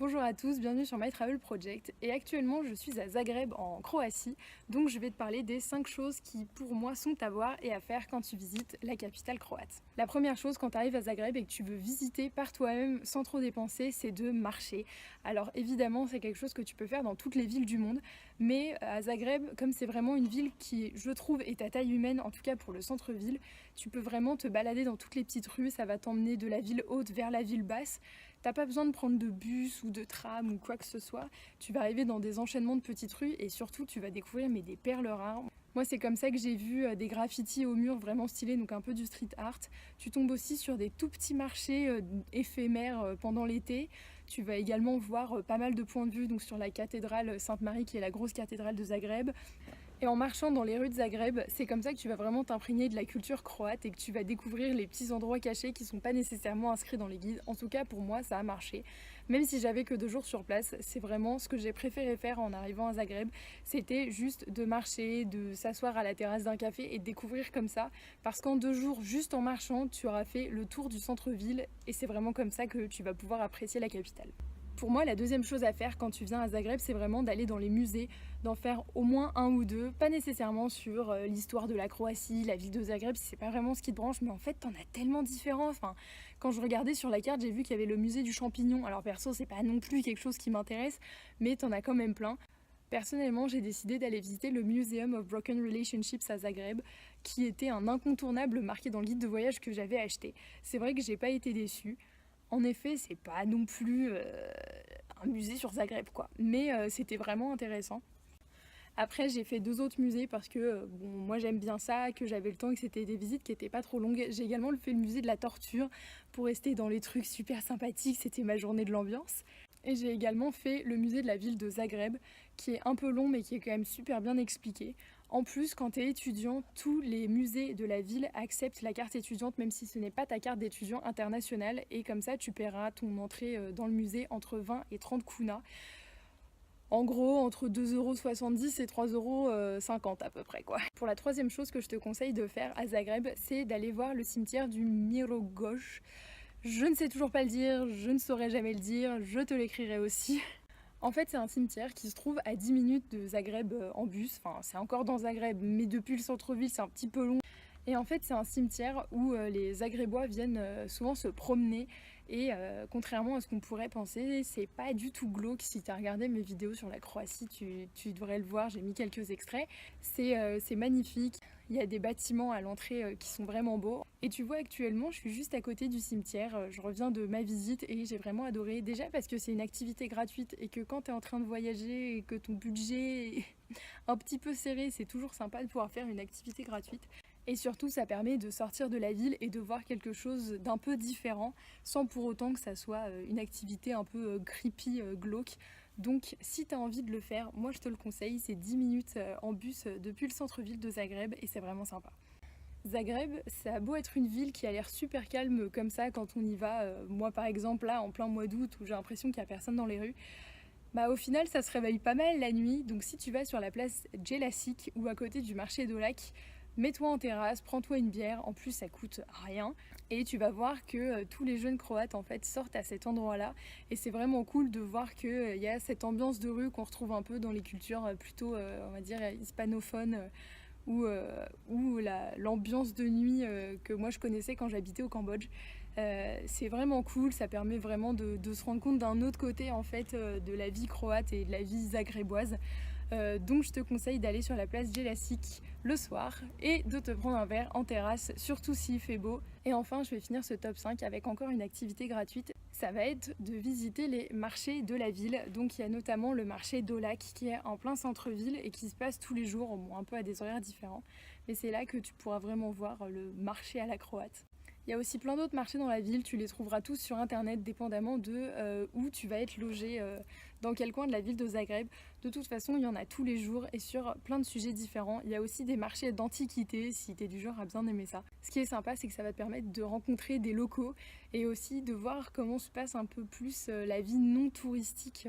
Bonjour à tous, bienvenue sur My Travel Project et actuellement je suis à Zagreb en Croatie, donc je vais te parler des 5 choses qui pour moi sont à voir et à faire quand tu visites la capitale croate. La première chose quand tu arrives à Zagreb et que tu veux visiter par toi-même sans trop dépenser, c'est de marcher. Alors évidemment c'est quelque chose que tu peux faire dans toutes les villes du monde, mais à Zagreb, comme c'est vraiment une ville qui je trouve est à taille humaine, en tout cas pour le centre-ville, tu peux vraiment te balader dans toutes les petites rues, ça va t'emmener de la ville haute vers la ville basse. T'as pas besoin de prendre de bus ou de tram ou quoi que ce soit. Tu vas arriver dans des enchaînements de petites rues et surtout tu vas découvrir des perles rares. Moi c'est comme ça que j'ai vu des graffitis au mur vraiment stylés, donc un peu du street art. Tu tombes aussi sur des tout petits marchés éphémères pendant l'été. Tu vas également voir pas mal de points de vue donc sur la cathédrale Sainte-Marie qui est la grosse cathédrale de Zagreb. Et en marchant dans les rues de Zagreb, c'est comme ça que tu vas vraiment t'imprégner de la culture croate et que tu vas découvrir les petits endroits cachés qui sont pas nécessairement inscrits dans les guides. En tout cas pour moi ça a marché. Même si j'avais que 2 jours sur place, c'est vraiment ce que j'ai préféré faire en arrivant à Zagreb. C'était juste de marcher, de s'asseoir à la terrasse d'un café et de découvrir comme ça. Parce qu'en 2 jours, juste en marchant, tu auras fait le tour du centre-ville et c'est vraiment comme ça que tu vas pouvoir apprécier la capitale. Pour moi, la deuxième chose à faire quand tu viens à Zagreb, c'est vraiment d'aller dans les musées, d'en faire au moins un ou deux, pas nécessairement sur l'histoire de la Croatie, la ville de Zagreb, si c'est pas vraiment ce qui te branche, mais en fait, t'en as tellement différents. Enfin, quand je regardais sur la carte, j'ai vu qu'il y avait le musée du champignon. Alors perso, c'est pas non plus quelque chose qui m'intéresse, mais t'en as quand même plein. Personnellement, j'ai décidé d'aller visiter le Museum of Broken Relationships à Zagreb, qui était un incontournable marqué dans le guide de voyage que j'avais acheté. C'est vrai que j'ai pas été déçue. En effet, c'est pas non plus un musée sur Zagreb quoi, mais c'était vraiment intéressant. Après, j'ai fait 2 autres musées parce que bon, moi j'aime bien ça, que j'avais le temps et que c'était des visites qui étaient pas trop longues. J'ai également fait le musée de la torture pour rester dans les trucs super sympathiques, c'était ma journée de l'ambiance. Et j'ai également fait le musée de la ville de Zagreb, qui est un peu long mais qui est quand même super bien expliqué. En plus, quand tu es étudiant, tous les musées de la ville acceptent la carte étudiante, même si ce n'est pas ta carte d'étudiant internationale. Et comme ça, tu paieras ton entrée dans le musée entre 20 et 30 kuna. En gros, entre 2,70 € et 3,50 € à peu près quoi. Pour la troisième chose que je te conseille de faire à Zagreb, c'est d'aller voir le cimetière du Mirogoj. Je ne sais toujours pas le dire, je ne saurais jamais le dire, je te l'écrirai aussi. En fait, c'est un cimetière qui se trouve à 10 minutes de Zagreb en bus. Enfin, c'est encore dans Zagreb, mais depuis le centre-ville, c'est un petit peu long. Et en fait, c'est un cimetière où les Zagrebois viennent souvent se promener. Et contrairement à ce qu'on pourrait penser, c'est pas du tout glauque. Si tu as regardé mes vidéos sur la Croatie, tu devrais le voir. J'ai mis quelques extraits. C'est magnifique. Il y a des bâtiments à l'entrée qui sont vraiment beaux. Et tu vois, actuellement, je suis juste à côté du cimetière. Je reviens de ma visite et j'ai vraiment adoré. Déjà parce que c'est une activité gratuite et que quand tu es en train de voyager et que ton budget est un petit peu serré, c'est toujours sympa de pouvoir faire une activité gratuite. Et surtout, ça permet de sortir de la ville et de voir quelque chose d'un peu différent, sans pour autant que ça soit une activité un peu creepy, glauque. Donc si tu as envie de le faire, moi je te le conseille, c'est 10 minutes en bus depuis le centre-ville de Zagreb et c'est vraiment sympa. Zagreb, ça a beau être une ville qui a l'air super calme comme ça quand on y va, moi par exemple là en plein mois d'août où j'ai l'impression qu'il n'y a personne dans les rues, bah au final ça se réveille pas mal la nuit, donc si tu vas sur la place Jelačić ou à côté du marché de Lac, mets-toi en terrasse, prends-toi une bière, en plus ça coûte rien, et tu vas voir que tous les jeunes croates en fait sortent à cet endroit-là, et c'est vraiment cool de voir qu'il y a cette ambiance de rue qu'on retrouve un peu dans les cultures plutôt, on va dire, hispanophones, ou l'ambiance de nuit que moi je connaissais quand j'habitais au Cambodge. C'est vraiment cool, ça permet vraiment de se rendre compte d'un autre côté en fait de la vie croate et de la vie zagreboise. Donc je te conseille d'aller sur la place Jelačić le soir et de te prendre un verre en terrasse, surtout s'il fait beau. Et enfin, je vais finir ce top 5 avec encore une activité gratuite. Ça va être de visiter les marchés de la ville. Donc il y a notamment le marché d'Olac qui est en plein centre-ville et qui se passe tous les jours, bon, un peu à des horaires différents. Mais c'est là que tu pourras vraiment voir le marché à la croate. Il y a aussi plein d'autres marchés dans la ville, tu les trouveras tous sur internet dépendamment de où tu vas être logé, dans quel coin de la ville de Zagreb. De toute façon, il y en a tous les jours et sur plein de sujets différents. Il y a aussi des marchés d'antiquités si tu es du genre à bien aimer ça. Ce qui est sympa, c'est que ça va te permettre de rencontrer des locaux et aussi de voir comment se passe un peu plus la vie non touristique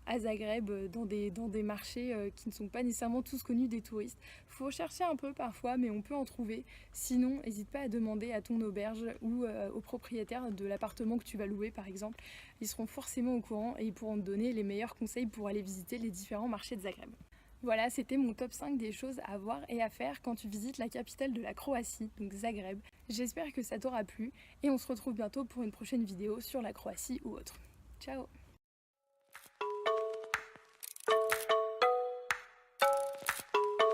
à Zagreb dans des marchés qui ne sont pas nécessairement tous connus des touristes. Faut chercher un peu parfois, mais on peut en trouver. Sinon, n'hésite pas à demander à ton auberge ou au propriétaire de l'appartement que tu vas louer par exemple. Ils seront forcément au courant et ils pourront te donner les meilleurs conseils pour aller visiter les différents marchés de Zagreb. Voilà, c'était mon top 5 des choses à voir et à faire quand tu visites la capitale de la Croatie, donc Zagreb. J'espère que ça t'aura plu et on se retrouve bientôt pour une prochaine vidéo sur la Croatie ou autre. Ciao!